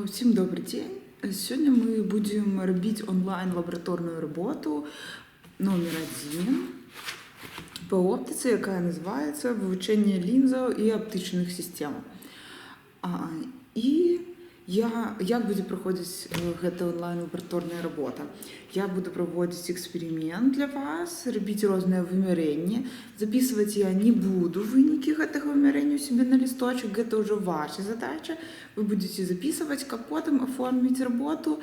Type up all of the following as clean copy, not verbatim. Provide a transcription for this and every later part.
Всім добрий день. Сьогодні ми будемо робити онлайн-лабораторну роботу номер 1 по оптиці, яка називається «Вивчення лінзів і оптичних систем». І як буде проходити ця онлайн-лабораторна робота? Я буду проводити експеримент для вас, робити різні вимірення. Записувати я не буду виники цього вимірення у себе на листочок, це вже ваша задача. Вы будете записывать, как потом оформить работу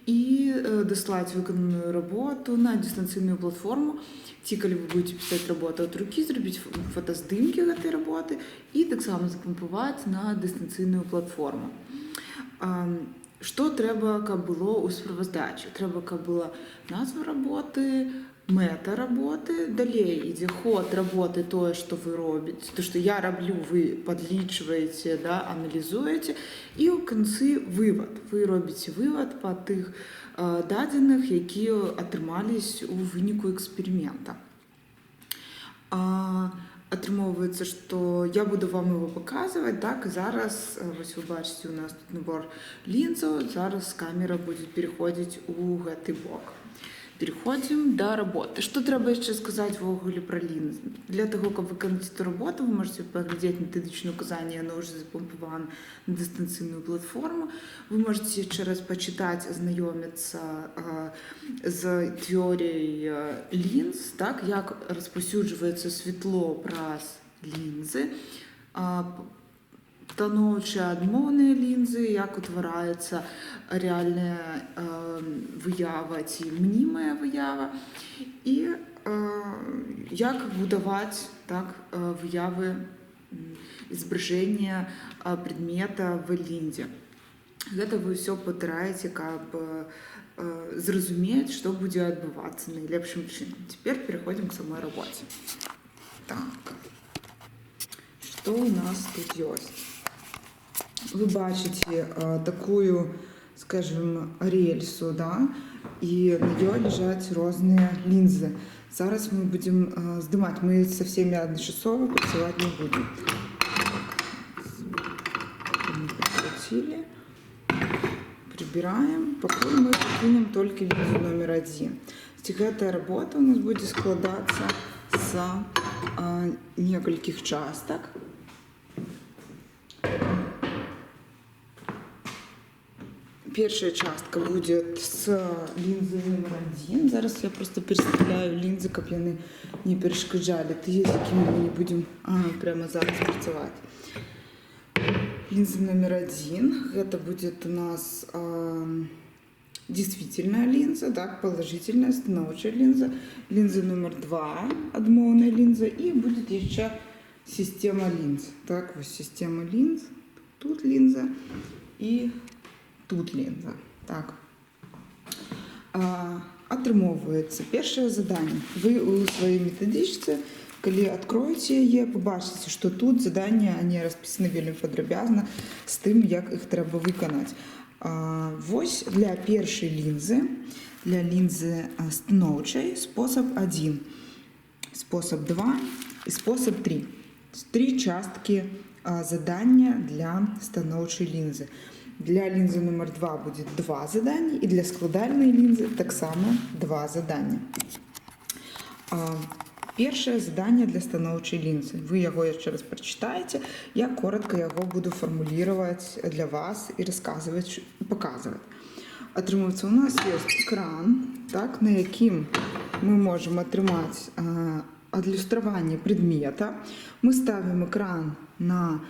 и дослать виконану работу на дистанційну платформу. Коли ви будете писати роботу від руки, зробити фотоздимки цієї роботи і так само закомпувати на дистанційну платформу. Що треба, як було у справоздачі? Треба, як була назва роботи, мета роботи, далі йде ход роботи, то, що ви робите, то, що я роблю, ви підлічуєте, да, аналізуєте, і у кінці вивод. Ви робите вивод по тих даних, які отримались у винику експерименту. Отримовується, що я буду вам його показувати, так, і зараз, ось ви бачите, у нас тут набор лінзів, зараз камера буде переходити у цей бок. Переходимо до роботи. Що треба ще сказати ввогуле про лінзи? Для того, щоб виконати цю роботу, ви можете поглядіти методичне указання, воно вже запомповано на дистанційну платформу. Ви можете ще раз почитати, ознайомитися з теорією лінз, так, як розповсюджується світло праз лінзи, становчі адмовні лінзи, як утворяється реальна виява чи мніма виява, і як будувати так, вияви зображення предмета в лінзі. Це ви все постараєтесь зрозуміти, що буде відбуватися найлепшим чином. Тепер переходимо к самой роботі. Так, що у нас тут є? Вы бачите такую, скажем, рельсу, да, и на нее лежат разные линзы. Зараз мы будем сдымать, мы со всеми одночасово працевать не будем. Прикрутили, прибираем, пока мы кинем только линзу номер 1. Эта работа у нас будет складаться с нескольких часток. Перша частка буде з лінзи номер 1. Зараз я просто переставляю лінзи, щоб вони не перешкоджали ті, з якими ми не будемо прямо зараз працювати. Лінза номер 1. Це буде у нас действительная линза, так, положительная становчая линза. Линза номер 2, адмовная линза. И будет еще система линз. Так, вот система линз. Тут линза и тут лінза. Так. Отримовується перше завдання. Ви у своїй методичці, коли відкриєте її, побачите, що тут завдання вони розписані вельми подробязно з тим, як їх треба виконати. Ось для першої лінзи, для лінзи становчої, спосіб 1, спосіб 2 і спосіб 3. 3 частки завдання для становчої лінзи. Для лінзи номер 2 буде 2 задання, і для складальної лінзи так само 2 задання. Перше завдання для становчої лінзи. Ви його ще раз прочитаєте, я коротко його буду формулювати для вас і розказувати, показувати. Отримується у нас є екран, так, на яким ми можемо отримати ілюстрування предмета. Ми ставимо екран на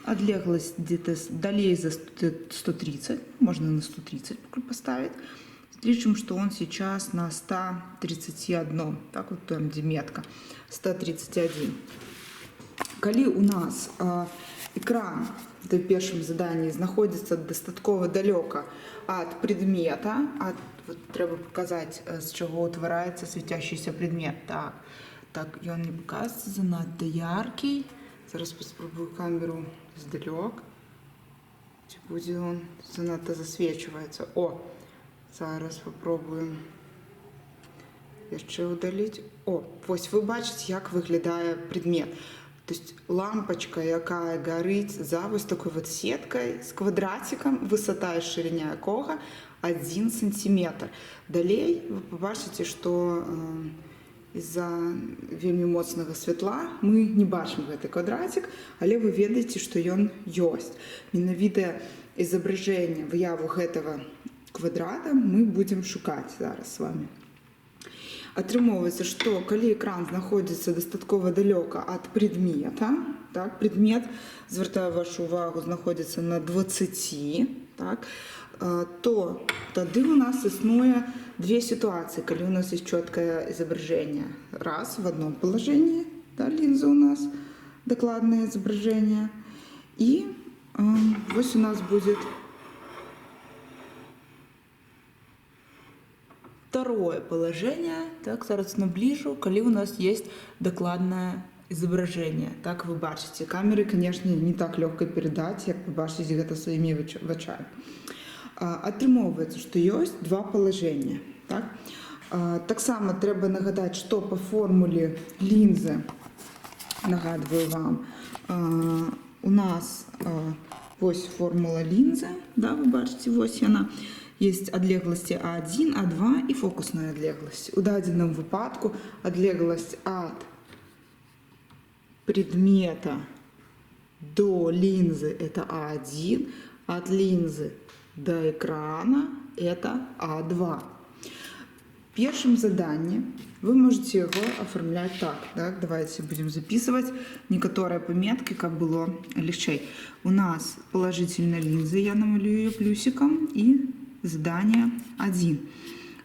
отлеглость где-то далее за 130, можно на 130 поставить. Лечим, что он сейчас на 131, так вот там где метка, 131. Коли у нас экран в першому заданні знаходиться достатково далеко від предмета, вот треба показати, з чого утворяється світящийся предмет. Так, він не показується, занадто яркий. Зараз спробую камеру здалек. Чи буде він занадто засвічується. Зараз спробуємо ще удалити. Ось ви бачите, як виглядає предмет. То есть лампочка, якая горить за ось такой вот сеткой с квадратиком, высота и ширина якого 1 сантиметр. Далей вы побачите, что из-за вельмі моцнага святла мы не бачым гэты квадратик, але вы ведаеце, што ён ёсць. Менавіта изображение, выяву гэтага квадрата мы будем шукаць зараз с вами. Атрымоўваецца, што калі экран знаходзіцца дастаткова далёка ад предмета, так, предмет, звяртаю вашу увагу, знаходзіцца на 20, так, то тады у нас існуе две ситуации, калі у нас есть четкое изображение. Раз, в одном положении, да, линза у нас, докладное изображение. И вот у нас будет второе положение. Так, зараз наближу, коли у нас есть докладное изображение. Так, вы бачите. Камеры, конечно, не так легко передать, як вы бачите это своими очами. Атрымоўваецца, што ёсць два палажэння. Так само трэба нагадаць, што па формуле лінзы, нагадваю вам, у нас вось формула лінзы, да, вы бачыце, вось яна. Есть адлегласці А1, А2 і фокусная адлегласць. У дадзеным выпадку адлегласць ад предмета до лінзы это А1, от лінзы до экрана это А2. В первом задании вы можете его оформлять так. Давайте будем записывать некоторые пометки, как было легче. У нас положительная линза, я намалюю ее плюсиком, и задание 1.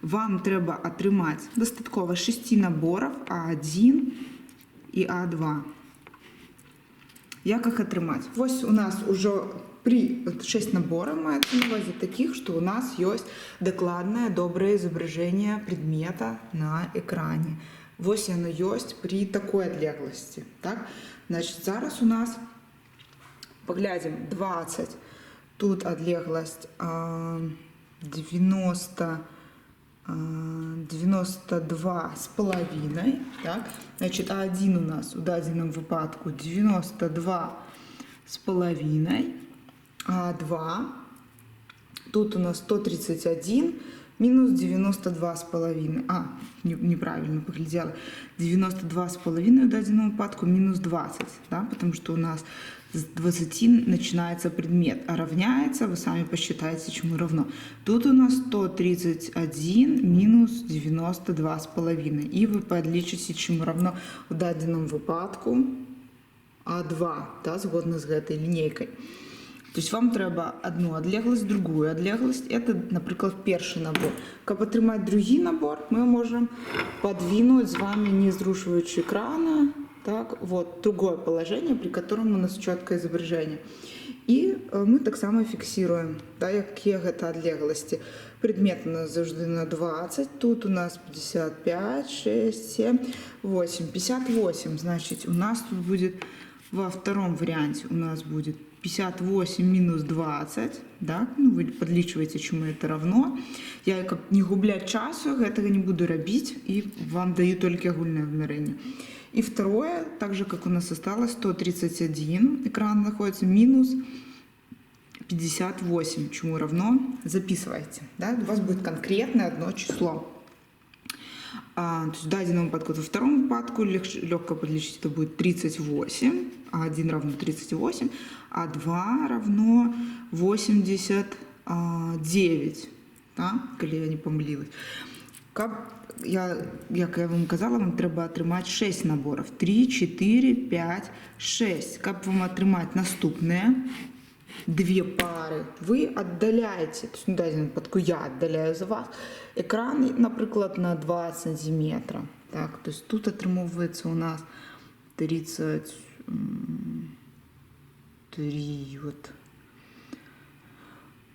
Вам треба атрымаць дастаткова 6 наборов А1 и А2. Як их атрымаць? Вось у нас уже при 6 наборов маецца на увазе таких, что у нас есть докладное доброе изображение предмета на экране. Вось оно есть при такой отлеглости. Так? Значит, зараз у нас, поглядим, 20. Тут отлеглость 92 с половиной. Так? Значит, А1 у нас у дадзеным выпадку 92 с половиной. А2, тут у нас 131 минус 92 с половиной. Неправильно поглядела. 92 с половиной в дадзеном выпадку минус 20, да, потому что у нас с 20 начинается предмет, а равняется, вы сами посчитаете, чему равно. Тут у нас 131 минус 92 с половиной. И вы подлічыце, чему равно в дадзеном выпадку А2, да, згодна з гэтай лінейкай. То есть вам треба одну адлегласць, другую адлегласць. Это, например, первый набор. Каб атрымаць другі набор, мы можем подвинуть с вами, не зрушиваючи экрана, так, вот другое положение, при котором у нас четкое изображение. И мы так само фиксируем, да, якія гэта адлегласці. Предмет у нас завжди на 20, тут у нас 55, 6, 7, 8, 58. Значит, у нас тут будет во втором варианте у нас будет 58 минус 20, да? Ну, вы подлічваеце, чему это равно. Я как не гублять часу, этого не буду робить, и вам даю только агульное вымярэнне. И второе, так же, как у нас осталось, 131, экран находится, минус 58, чему равно, записывайте. Да? У вас будет конкретное одно число. То есть в дадзеном выпадку, во втором выпадку легко подлічить, это будет 38, а 1 равно 38, а 2 равно 89, да? Коли я не помилилась. Як я вам казала, вам треба атрымаць 6 наборов. 3, 4, 5, 6. Каб вам атрымаць наступные две пары, вы отдаляете, то есть в дадзеным выпадку я отдаляю за вас, экран, например, на 2 сантиметра. Так, то есть тут атрымоўваецца у нас 33, вот.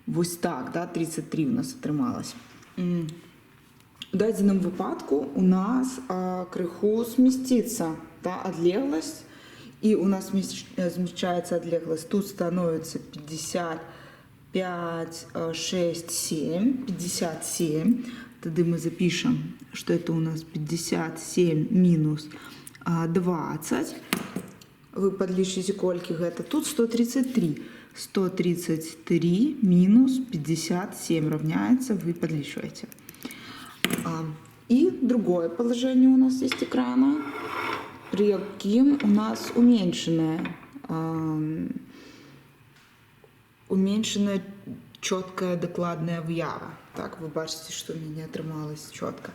Вось так, да, 33 у нас атрымалось. В дадзеным выпадку у нас крыху сместится, да, адлегласць, и у нас смещается отлеглость. Тут становится 55, 6, 7, 57. Тогда мы запишем, что это у нас 57 минус 20. вы подлічыце, колькі гэта. Тут 133. 133 минус 57 равняется, вы подлічваеце. И другое положение у нас есть экрана, при яким у нас уменьшенная чёткая дакладная выява. Так, вы бачите, что у меня атрымалось чётка.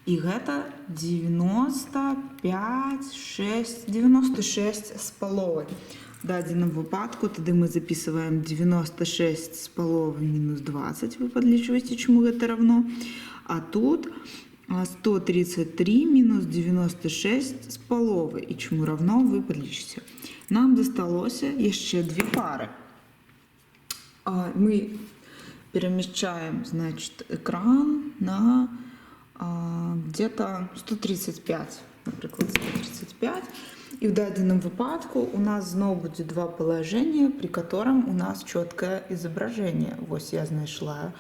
И это 96 з паловай. В дадзеным выпадку тады мы записываем 96 з паловай минус 20. Вы подлічваеце, чему это равно. А тут 133 минус 96 з паловай. И чему равно, вы подлічыце. Нам досталося еще две пары. Мы перемещаем, значит, экран на где-то 135, например, 135. И в дадзеным выпадку у нас знову будет два положения, при котором у нас четкое изображение. Вот я знайшла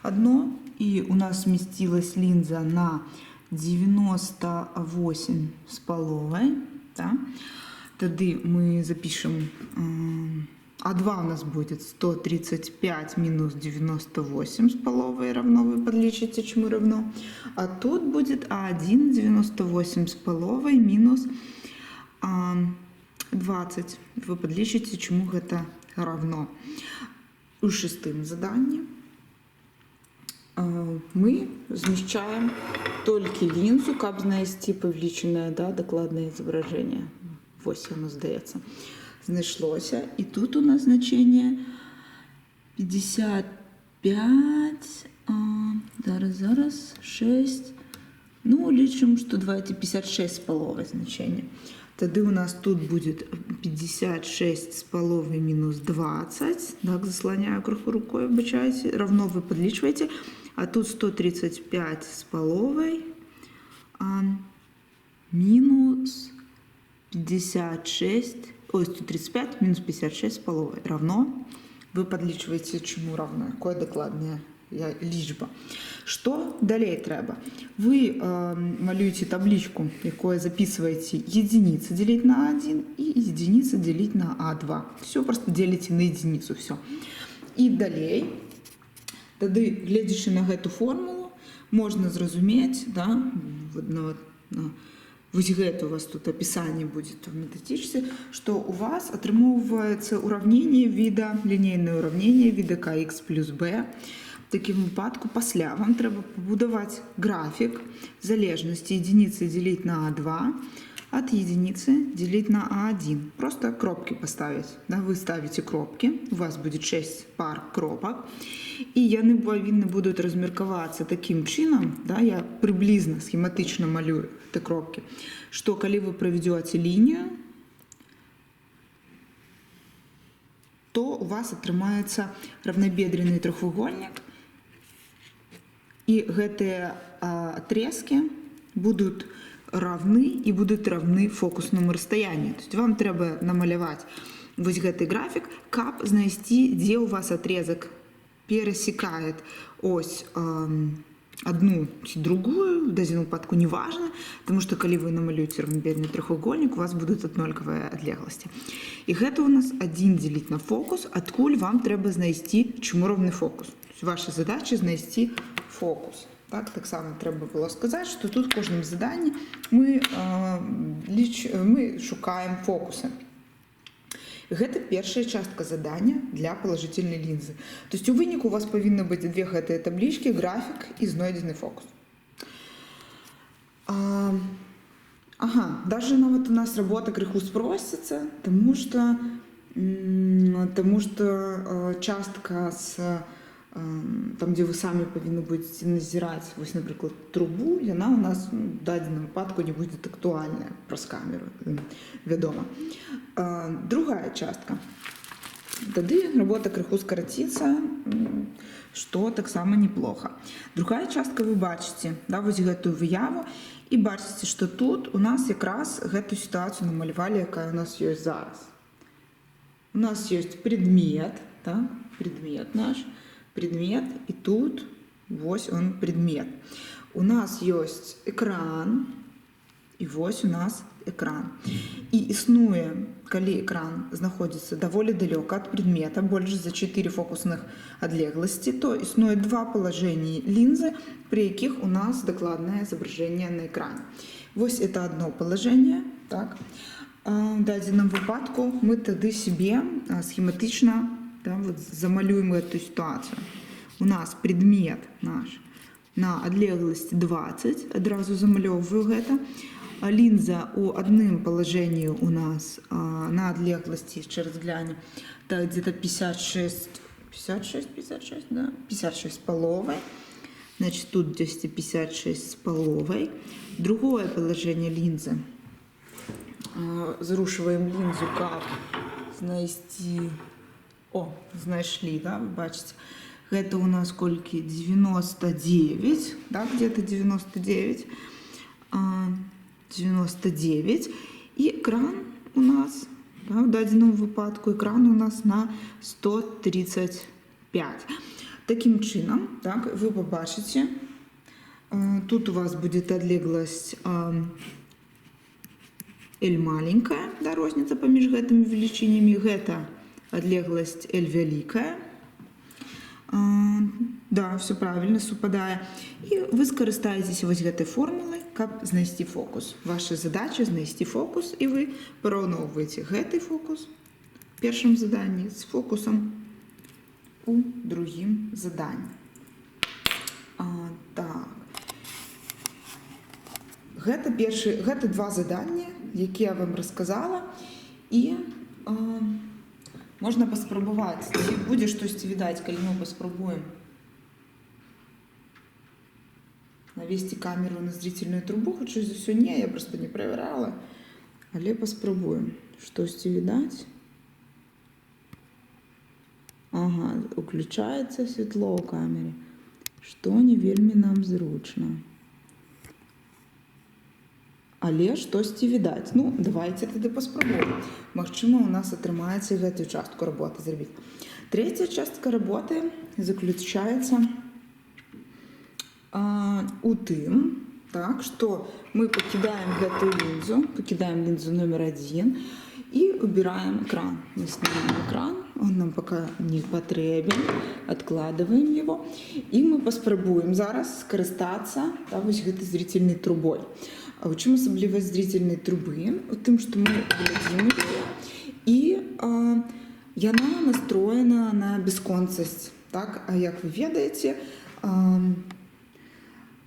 одно, и у нас сместилась линза на 98 з паловой. Да? Тады мы запишем, А2 у нас будет 135 минус 98 з паловой равно, вы подлічыце, чему равно. А тут будет А1 98 з паловой минус 20. Вы подлічыце, чему гэта равно. У шестым заданні мы змяшчаем толькі лінзу, каб знайсці павелічанае, да, дакладнае изображение. Вось оно, здаецца, знайшлося. И тут у нас значение 55, зараз, 6, ну, лічым, что давайте 56 з паловай значение. Тады у нас тут будет 56 з паловай минус 20, так, заслоняю крыху рукой, обычайте, равно вы подлічваеце, а тут 135 з паловай минус 56, ой, 135 минус 56 з паловай равно, вы подлічваеце, чему равно, какое докладная лічба. Что далее трэба? Вы малюете табличку, якое записываете единица делить на 1 и единица делить на А2. Все просто делите на единицу, все. И далее, тады, глядячи на эту формулу, можно зразумець, да, вось гэта у вас тут описание будет в методичке, что у вас атрымоўваецца уравнение вида, линейное уравнение вида kx плюс b. В таким выпадку пасля вам трэба побудовать график залежности единицы делить на А2 от единицы делить на А1. Просто кропки поставить. Да, вы ставите кропки, у вас будет 6 пар кропок, и яны павінны будут размеркавацца таким чином, да, я приблизно схематично малюю эти кропки, что калі вы проведете линию, то у вас атрымаецца равнобедренный трохвугольник, и гэтыя отрезки будут равны и будут равны фокусному расстоянию. То есть вам трэба намаляваць вось гэты график, каб знайсці, где у вас отрезок пересекает ось одну ці другую, в дадзеным выпадку не важно, потому что калі вы намалюеце равнобедренный трохвугольник, у вас будут однолькавыя адлегласці. И гэта у нас 1 делить на фокус, адкуль вам трэба знайсці, чему ровны фокус. То есть ваша задача знайсці фокус. Так само трэба было сказать, что тут в кожным заданні мы шукаем фокусы. Гэта першая частка задания для положительной линзы. То есть у выніку у вас павінны быць две гэтыя таблички, график и знойдзены фокус. Даже нават у нас работа крыху спростится, потому что частка там, где вы сами павінны будете назирать, вось, например, трубу, яна у нас в дадзеным выпадку не будет актуальная праз камеру, вядома. Другая частка. Тады работа крыху скараціцца, что таксама неплохо. Другая частка, вы бачите, да, вось гэтую выяву, и бачите, что тут у нас якраз гэту ситуацию намалявалі, якая у нас есть зараз. У нас есть предмет, да, предмет наш, предмет, и тут, вот он предмет. У нас есть экран, І вось у нас экран. І існуе, калі экран знаходзіцца даволі далёка ад прадмета, больш за 4 фокусных адлегласці, то існуе два палажэнні лінзы, пры якіх у нас дакладнае зображэнне на экране. Вось это одно палажэнне, так. В дадзеным выпадку мы тады себе схематычна, да, вот замалюем эту ситуацию. У нас предмет наш на адлегласці 20, адразу замалёўваю гэта. Лінза у адным палажэнні у нас на адлегласці, яшчэ раз глянем, так, где-то 56, да? 56 с половой. Значит, тут где-то 56 с половой. Другое положение линзы. Зрушиваем линзу, как знайсці. О, знайшлі, да, вы бачите. Это у нас сколько? 99, да, где-то 99. 99. І екран у нас, да, в даденому випадку, екран у нас на 135. Таким чином, так, ви побачите, тут у вас буде адлеглость L маленькая, да, розница поміж гэтымі величинями, гэта адлеглость L великая. Да, все правильно, супадае. І ви скарыстаецеся вось гэтай формулай, каб знайсці фокус. Ваша задача знайсці фокус, і ви параўноўваеце гэты фокус в першым заданні з фокусом у другім заданні. Так. Гэта два заданні, які я вам расказала, і можна паспрабаваць, ці будзе штосьці відаць, калі мы паспрабуем навесці камеру на зрительную трубу. Хутчэй за ўсё не, я просто не правярала, але паспрабуем. Штосьці відаць. Ага, уключаецца святло ў камеры, што не вельмі нам зручна. Але штосьці відаць. Ну, давайте тады паспрабуем. Магчыма, у нас атрымаецца гэтую частку работы зрабіць. Третья частка работы заключаецца у тым, так, что мы покидаем эту линзу, покидаем линзу номер 1 и убираем экран. Мы снимаем экран, он нам пока не потребен, откладываем его, и мы паспрабуем зараз скарыстацца, да, вось гэтай зрительной трубой. А у чым асаблівасць зрительной трубы? У тым, што мы глядзім яе, і яна настроена на бясконцасць. Так? А як вы ведаеце,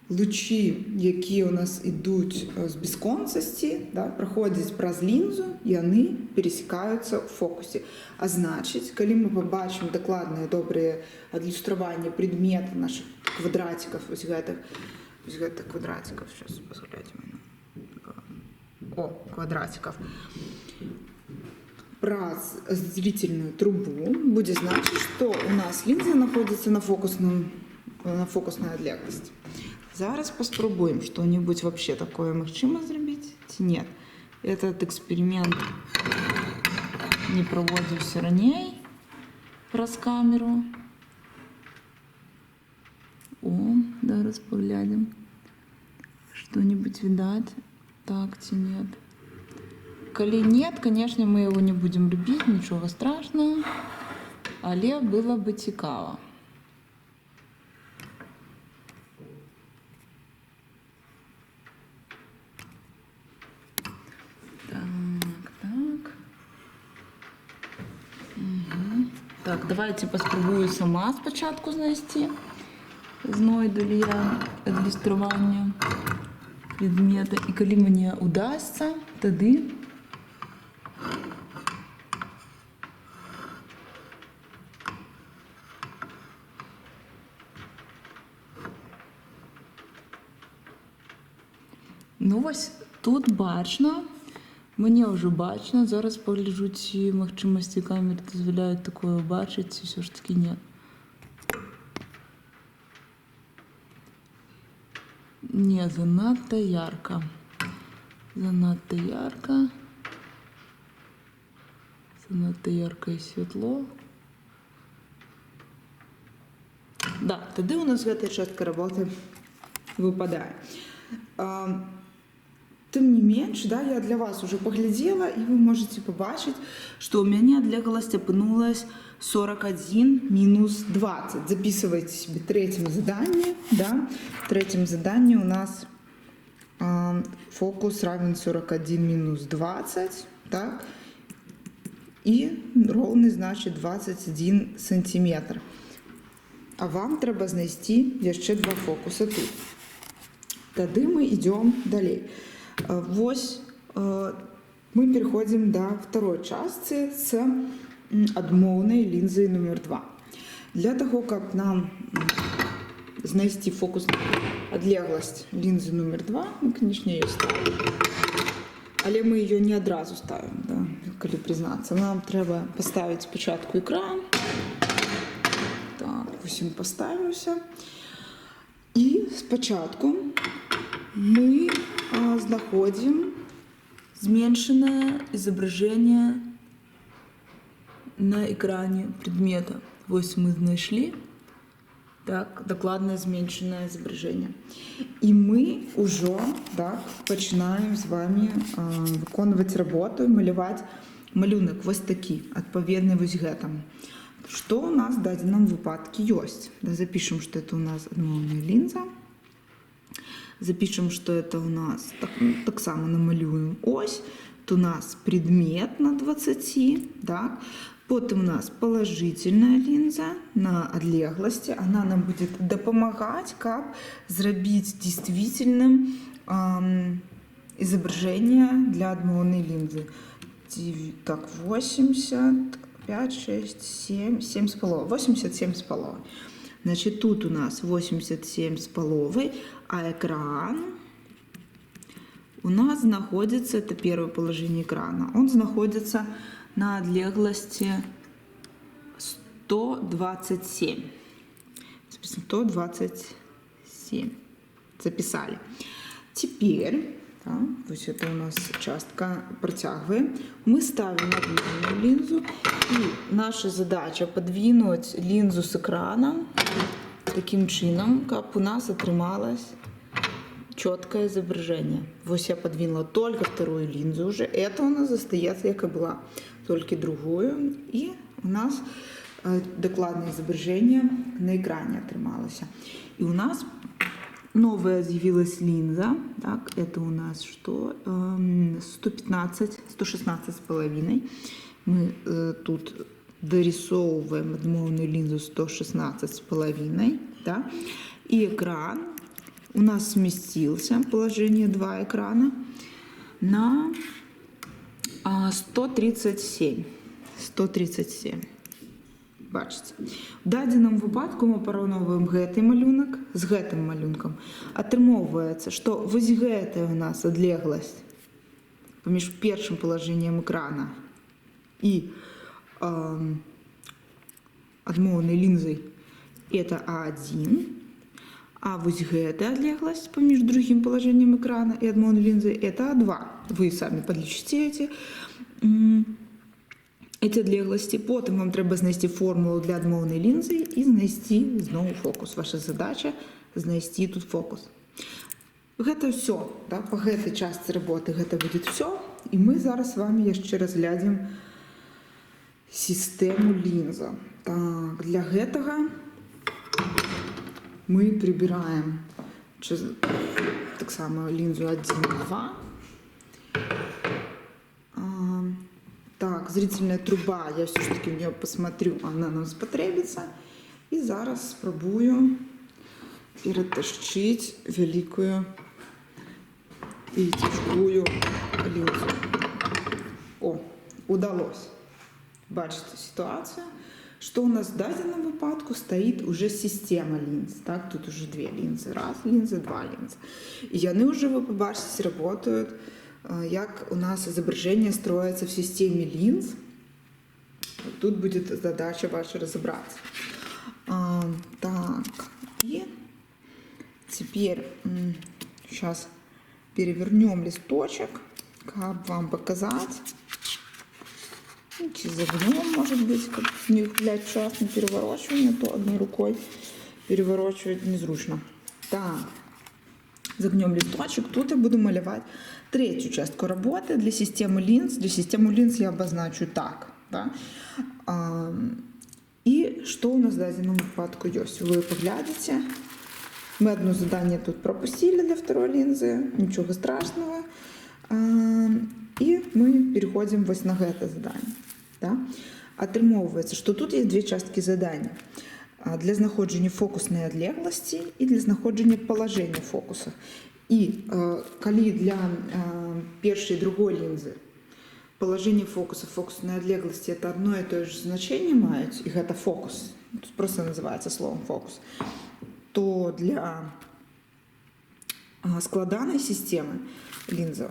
лучі, якія у нас ідуць з бясконцасці, да, праходзяць праз лінзу, яны пересекаюцца ў фокусе. А значыць, калі мы пабачым дакладнае добрае адлюстраванне прадмета наших квадратиков, вось гэтых квадратиков, сейчас посмотрите, квадратиков, праз зрительную трубу, будет значить, что у нас линза находится на фокусной адлеглости. Зараз паспрабуем что-нибудь вообще такое магчыма зрабіць ці нет. Этот эксперимент не проводзіўся раней праз камеру. О, зараз поглядим. Что-нибудь видать? Так, ці нет? Коли нет, конечно, мы его не будем любить, ничего страшного. Але было бы цікаво. Так, давайте паспрабую сама спочатку знайсці. Знойду ли я адлюстраванне предмета. І калі мне удасться, тады ну вось тут бачна. Мне ўжо бачна, зараз пагляджу, ці магчымасці камеры дазваляюць такое бачыць, ці ўсё ж такі нет. Не, занадта ярко. Занадта ярко. Занадта яркое святло. Да, тады у нас гэтая частка работы выпадае. Тим не менш, да, я для вас уже поглядела, і ви можете побачити, що у мене одлеглость опинулась 41 минус 20. Записывайте себе третьим задание. Да? В третьем задании у нас фокус равен 41 минус 20. Так? І ровний, значить, 21 сантиметр. А вам треба знайти ще два фокуси тут. Тоді ми йдемо далі. Ось ми переходимо до второї частини з адмовної лінзи номер 2. Для того, як нам знайти фокусну одлеглость лінзи номер 2, ми, звісно, її ставимо. Але ми її не одразу ставимо, да, коли признатися. Нам треба поставити спочатку екран. Так, ось він поставився. І спочатку ми знаходимо зменшене зображення на екрані предмета. Ось ми знайшли. Так, докладне зменшене зображення. І ми вже так, починаємо з вами виконувати роботу, малювати малюнок ось такий, відповідний ось гетам. Що у нас в даному випадку є? Запишемо, що це у нас адмовна лінза. Запишем, что это у нас, так само намалюємо ось. Тут у нас предмет на 20, так. Потім у нас положительная линза на одлеглости. Она нам будет допомагати, как зробити действительным изображение для адмовной линзы. Так, 85, 6, 7, 7,5. 87,5. Значит, тут у нас 87,5, а экран у нас находится, это первое положение экрана, он находится на одлеглости 127. 127. Записали. Теперь, да, ось это у нас частка протягиваем. Мы ставим одну линзу. И наша задача подвинуть линзу с экрана таким чином, как у нас отрималось четкое изображение. Вот я подвинула только вторую линзу уже. Это у нас остается, как и была, только другую. И у нас докладное изображение на экране отрималось. И у нас новая з'явилась линза. Так, это у нас что? 115, 116,5. Мы тут дорисовываем адмовную линзу 116,5. Да? И экран у нас сместился, положение 2 экрана, на 137. 137. Бачите. В даному випадку ми порівнюємо гетий малюнок з гетим малюнком. Отримовується, що ось гетий у нас одлеглость поміж першим положенням екрана и адмовной линзой это А1, а вот эта отлеглость поміж другим положением экрана и адмовной линзой это А2. Вы сами подлічите эти отлеглости. Потім вам треба знайти формулу для адмовної лінзи і знайти знову фокус. Ваша задача знайти тут фокус. Это все. Да? По этой части роботи это будет все. І ми зараз з вами ще розглянемо систему лінза. Так, для этого ми прибираємо так само лінзу 1-2. Так, зрительная труба, я все-таки в нее посмотрю, она нам спотребится. И зараз спробую перетащить великую и тяжкую линзу. О, удалось. Бачите ситуацию, что у нас в данном випадку стоит уже система линз. Так, тут уже две линзы. Раз линза, два линза. И они уже, вы побачите, работают, як у нас изображение строится в системе линз. Тут будет задача ваша разобраться. Так, и теперь сейчас перевернем листочек, как вам показать. Загнем, может быть, как не уделять час на переворачивание, то одной рукой переворачивать незручно. Так, Загнем листочек. Тут я буду малевать третью частку работы для системы линз. Для системы линз я обозначу так. Да? І що у нас в даному випадку є? Ви поглядите. Мы одно задание тут пропустили для второй линзы, ничего страшного. И мы переходим вот на это задание. Да? Атрымоўваецца, что тут есть две частки задания. Для знаходжання фокуснай адлегласці і для знаходжання палажэння фокуса. І калі для першай і другой лінзы палажэнне фокуса, фокуснай адлегласці это одно і тое ж значэнне маюць, і гэта фокус, тут просто называецца словом фокус, то для складанай сістэмы лінзаў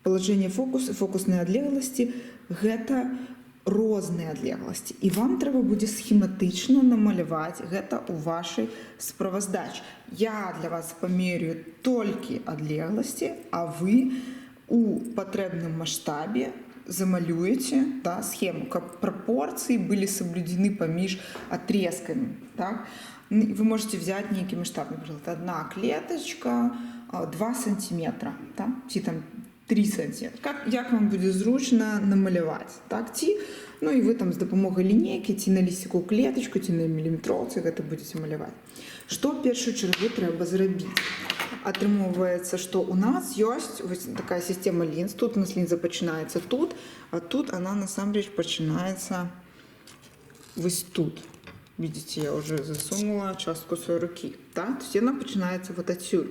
палажэнне фокуса, фокуснай адлегласці гэта розныя адлегласці. І вам трэба будзе схематычна намаляваць гэта ў вашай справаздачы. Я для вас памерю толькі адлегласці, а вы у патрэбным маштабе замалюеце, да, схему, каб прапорцыі былі соблюдены паміж атрезкамі. Так? Вы можете взять некий масштаб, например, одна клеточка, 2 сантиметра, так? Ці там 3 сантиметра. Як вам буде зручно намалювати, так? Ці, ну і ви там з допомогою лінійки, ці на лістику клеточку, ці на міліметровці, гэта будете малювати. Що в першу чергу треба зробити? Атрымоўваецца, што у нас ёсць вось такая система лінз. Тут у нас лінза пачынаецца тут, а тут она насамрэч пачынаецца вось тут. Видите, я уже засунула частку своей руки. Да? То есть она начинается вот отсюда.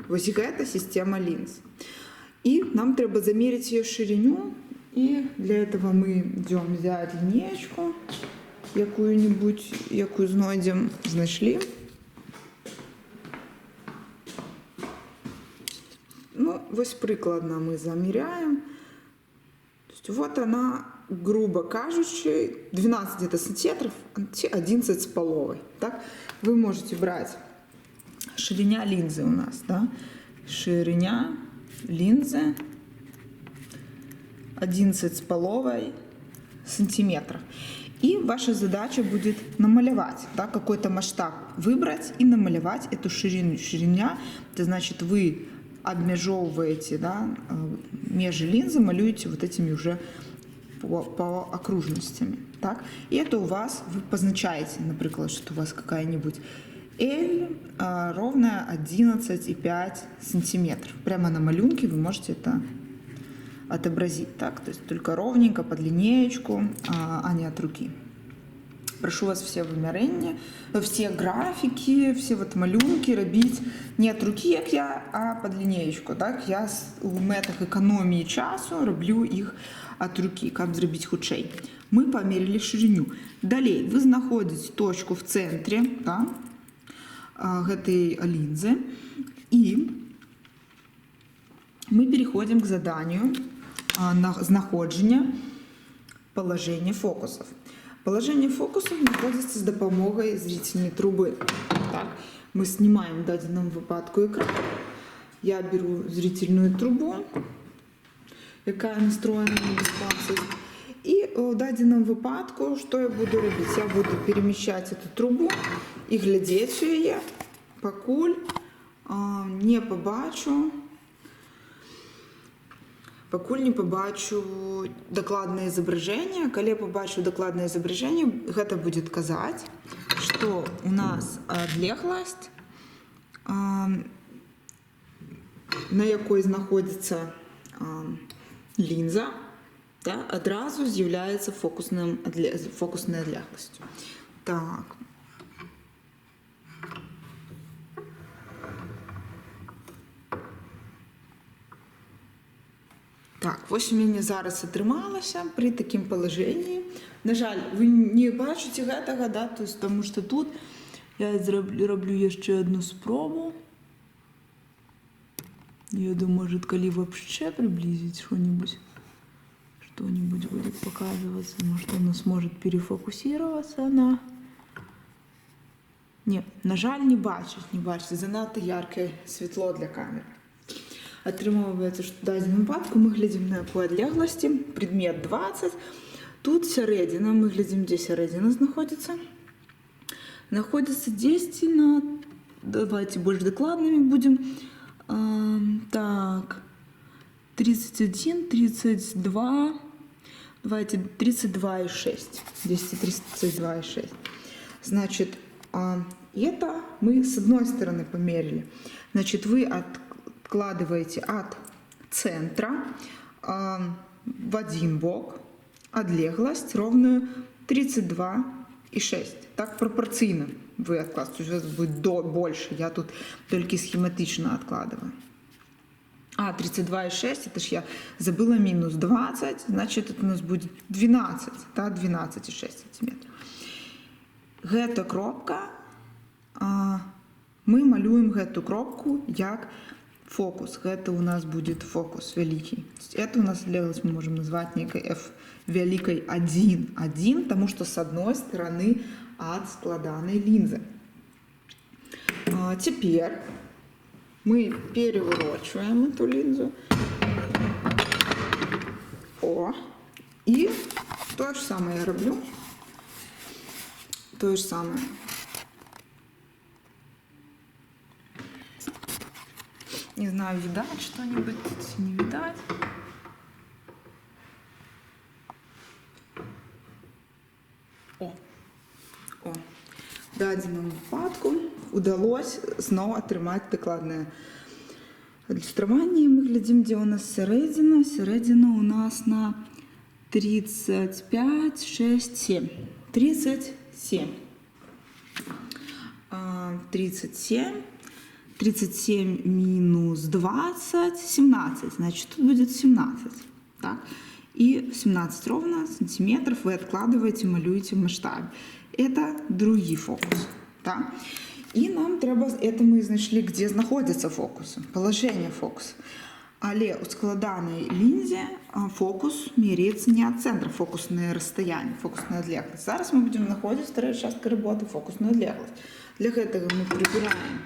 Вот это система линз. И нам треба замерить ее ширину. И для этого мы идем взять линеечку какую-нибудь, якую знайдем, знайшли. Ну, вот прикладно мы замеряем. То есть вот она, грубо кажучи, 12 где-то сантиметров, 11 с половой. Так? Вы можете брать ширина линзы у нас, да? Ширина линзы 11 с половой сантиметров. И ваша задача будет намалевать, да, какой-то масштаб выбрать и намалевать эту ширину. Ширина, это значит, вы обмежовываете, да, межи линзы, малюете вот этими уже по окружностями. Так? И это у вас, вы позначаете, например, что у вас какая-нибудь L ровно 11,5 сантиметров. Прямо на малюнке вы можете это отобразить. Так? То есть только ровненько под линеечку, а не от руки. Прошу вас все вымярэнні, все графики, все вот малюнки робить не от руки, як я, а под линеечку. Так? Я у мэтах экономии часу роблю их от руки, как зробить хутчэй. Мы померили ширину. Далее вы знаходите точку в центре, да, гэтай линзы, и мы переходим к заданию на знаходження положения фокусов. Положение фокусов находится с допомогой зрительной трубы. Так, мы снимаем в данном выпадку экран. Я беру зрительную трубу, яка настроена на диспансер. І в даному випадку, що я буду робити? Я буду переміщати цю трубу і глядіти її, покуль не побачу докладное изображение. Коли я побачу докладное изображение, это будет казать, что у нас одлеглость, на якой знаходится линза, да, одразу з'являється фокусною одлеглостю. Так. Так, ось у мене зараз атрымалася при такім палажэнні. На жаль, вы не бачыце гэтага, да, то есть, тому што тут я роблю яшчэ одну спробу. Я думаю, может, коли вообще приблизить что-нибудь будет показываться, может, оно сможет перефокусироваться на... Нет, на жаль, не бачить, занадто ярке світло для камеры. Атрымоўваецца, што в дадзеным выпадку мы глядзім на якой адлегласці, предмет 20. Тут сярэдзіна, мы глядзім, дзе сярэдзіна знаходзіцца. Находится 10 на... Давайте больше докладными будем. Так, 31, 32, давайте 32,6. 232,6. Значит, это мы с одной стороны померили. Значит, вы откладываете от центра в один бок отлеглость ровную 32,6. Так пропорційно ви откладываете. У вас буде больше. Я тут тільки схематично откладываю. 32,6, это ж я забыла минус 20, значит, это у нас будет 12, да, 12,6 сантиметров. Гэта кропка, мы малюем гэту кропку як фокус. Это у нас будет фокус великий. Это у нас отлеглость мы можем назвать некой F великой 1, потому что с одной стороны от складанной линзы. Теперь мы переворачиваем эту линзу. И то же самое я роблю. То же самое. Не знаю, видать что-нибудь, не видать. В даденому випадку удалось знову отримати докладне ілюстрування. Ми глядимо, де у нас середина. Середина у нас на 35, 6, 7. 37. 37. 37 минус 20, 17. Значит, тут будет 17. Так? И 17 ровно сантиметров вы откладываете, малюете в масштабе. Это другий фокус. Так? І нам треба, это ми знайшли, де знаходиться фокус, положення фокусу. Але у складаній лінзі фокус міряється не від центру, фокусне розстояння, фокусна відлеглість. Зараз ми будемо знаходити вторая частка роботи, фокусну відлеглість. Для этого мы прибираем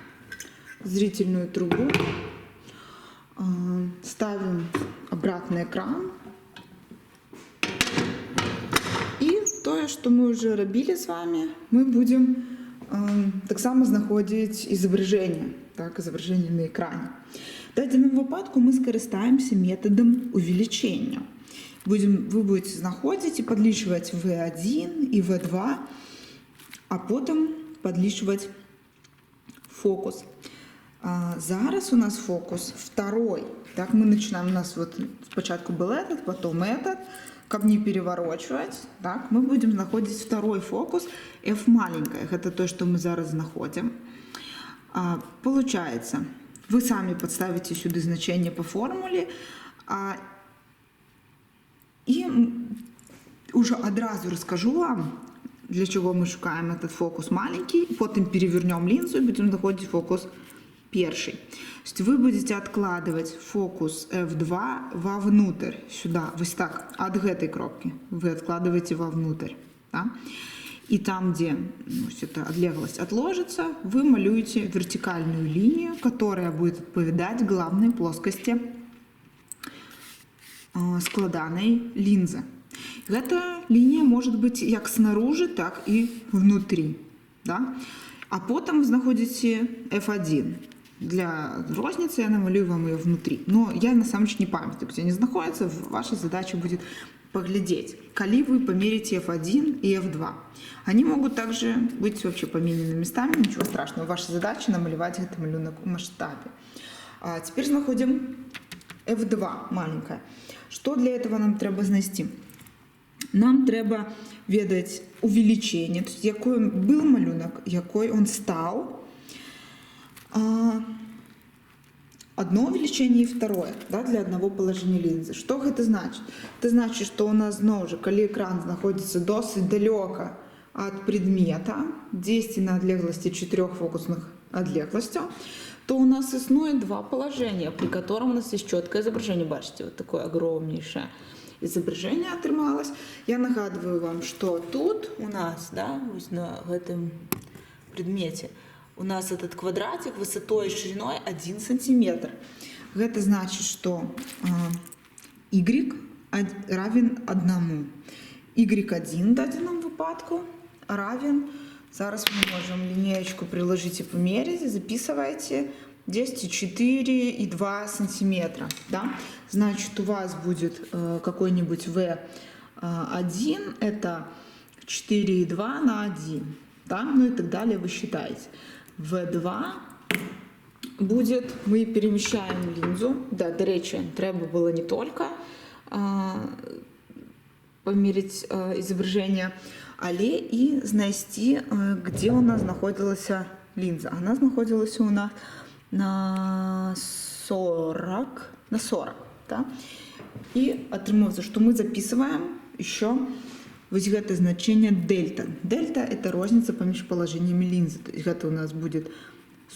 зрительную трубу, ставим обратный экран. И то, что мы уже робили с вами, мы будем так само знаходити изображение, так, изображение на экране. В даному випадку ми скористаємося методом увеличення. Ви будете знаходити і підлічувати V1 і V2, а потім підлічувати фокус. Зараз у нас фокус второй. Так, мы начинаем, у нас вот спочатку был этот, потом этот. Как не переворачивать, так, мы будем находить второй фокус F маленькая. Это то, что мы зараз находим. Получается, вы сами подставите сюда значение по формуле. И уже одразу расскажу вам, для чего мы шукаем этот фокус маленький. Потом перевернем линзу и будем находить фокус перший. То есть вы будете откладывать фокус F2 вовнутрь, сюда, вот так, от этой кропки вы откладываете вовнутрь. Да? И там, где эта отлеглость отложится, вы малюете вертикальную линию, которая будет отповедать главной плоскости складанной линзы. Эта линия может быть как снаружи, так и внутри. Да? А потом вы находите F1. Для розницы я намалюю вам ее внутри. Но я на самом деле не памятаю, где они находятся. Ваша задача будет поглядеть, коли вы померите F1 и F2. Они могут также быть вообще поменены местами, ничего страшного. Ваша задача намалевать этот малюнок в масштабе. А теперь находим F2 маленькая. Что для этого нам треба знайти? Нам треба ведать увеличение, то есть який був малюнок, який он став. Одно увеличение и второе, да, для одного положения линзы. Что это значит? Это значит, что у нас, знову же, коли экран находится досить далеко от предмета, действие на отлеглости 4 фокусных отлеглостей, то у нас існує два положения, при котором у нас есть четкое изображение. Бачите, вот такое огромнейшее изображение отрималось. Я нагадываю вам, что тут у нас, да, на этом предмете, у нас этот квадратик высотой и шириной 1 сантиметр. Это значит, что y равен 1. y1 в данном випадку равен, зараз мы можем линеечку приложить и померить, записывайте 4,2 сантиметра, да? Значит, у вас будет какой-нибудь V1, это 4,2 на 1, да? Ну и так далее вы считаете. V2 будет, ми переміщаємо лінзу. Да, до речі, треба було не тільки поміряти зображення, але і знайти, де у нас знаходилася лінза. Вона знаходилася у нас на 40, да? І отримав, що ми записуємо ще ось це значення дельта. Дельта – це різниця поміж положеннями лінзи. Тобто це у нас буде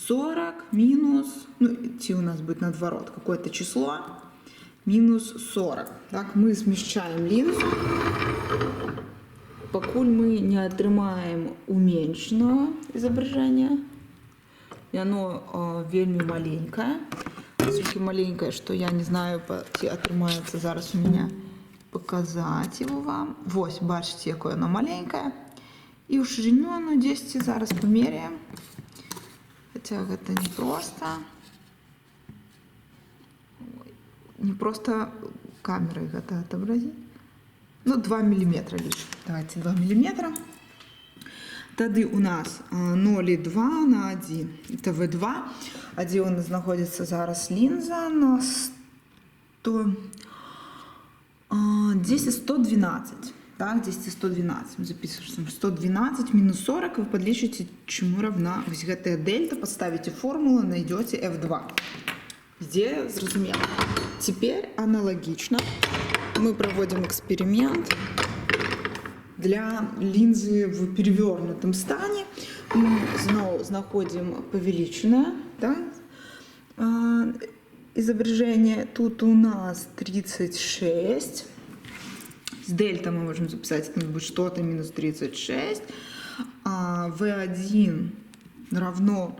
40 минус, ну, идти у нас будет наоборот, какое-то число, минус 40. Так, мы смещаем линзу, покуль мы не отрымаем уменьшенное изображение, и оно вельми маленькое, настолько маленькое, что я не знаю, отрымается зараз у меня, показать его вам. Вот, бачите, какое оно маленькое, и у ширину оно 10 зараз померяем. Хотя это не просто. Не просто камерой это отобразить. Ну, 2 миллиметра лишь. Давайте 2 миллиметра. Тогда у нас 0,2 на 1. Это V2. А где у нас находится зараз линза? На 100... Здесь 112. Так, здесь 112. Мы записываем 112 минус 40. Вы подлечите, чему равна ось эта дельта. Подставите формулу, найдете F2. Где зрозумело. Теперь аналогично мы проводим эксперимент для линзы в перевернутом стане. Мы снова находим повеличенное, да, изображение. Тут у нас 36. С дельта мы можем записать, это будет что-то минус 36. А V1 равно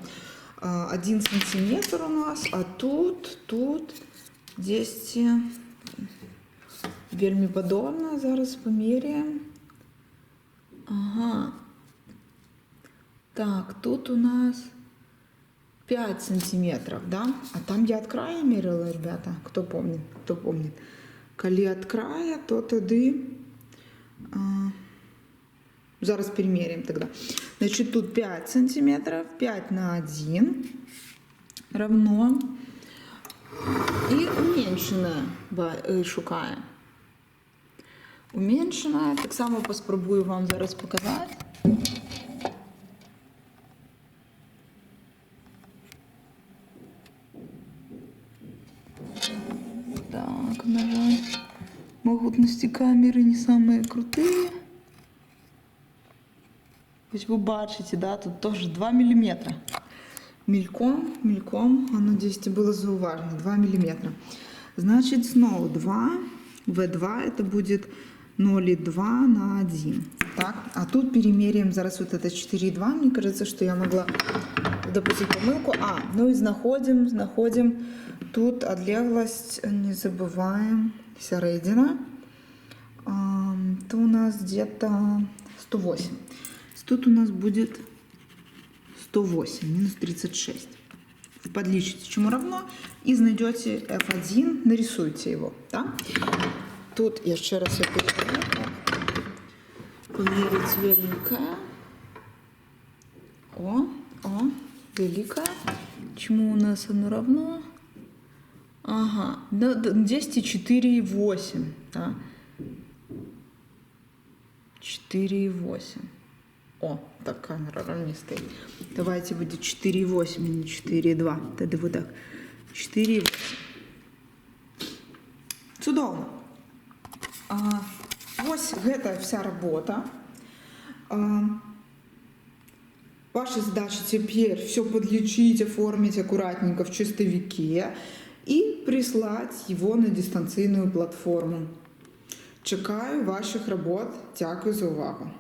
1 сантиметр у нас, а тут 10 вельми подобно. Зараз померяем. Ага. Так, тут у нас 5 сантиметров, да? А там я от края мерила, ребята. Кто помнит? Кто помнит? Коли от края, то тоді... Зараз перемеряем тогда. Значит, тут 5 сантиметров, 5 на 1 равно. И уменьшенное шукаем. Уменьшенное. Так само поспробую вам зараз показать. Так, на жаль, могутности камеры не самые крутые. Ось ви бачите, да, тут тоже 2 миллиметра. Мельком, оно здесь было зауважено, 2 миллиметра. Значит, снова 2, V2 это будет 0,2 на 1. Так, а тут перемеряем зараз вот это 4,2. Мне кажется, что я могла допустить помилку. Ну и находим тут отлеглость, не забываем, середина. То у нас где-то 108. Тут у нас будет 108 минус 36. Подлечите, чему равно, и найдете F1, нарисуйте его. Да? Тут я еще раз переверну. Померить великое. О, великое. Чему у нас оно равно? Ага, 10,4,8. Да? 4,8. О, так камера ровно стоит. Давайте будет 4,8, а не 4,2. Тогда вот так. 4,8. Чудовно. Ось гэта вся работа. Ваша задача теперь все подлечить, оформить аккуратненько в чистовике и прислать его на дистанційну платформу. Чекаю ваших работ. Дякую за увагу.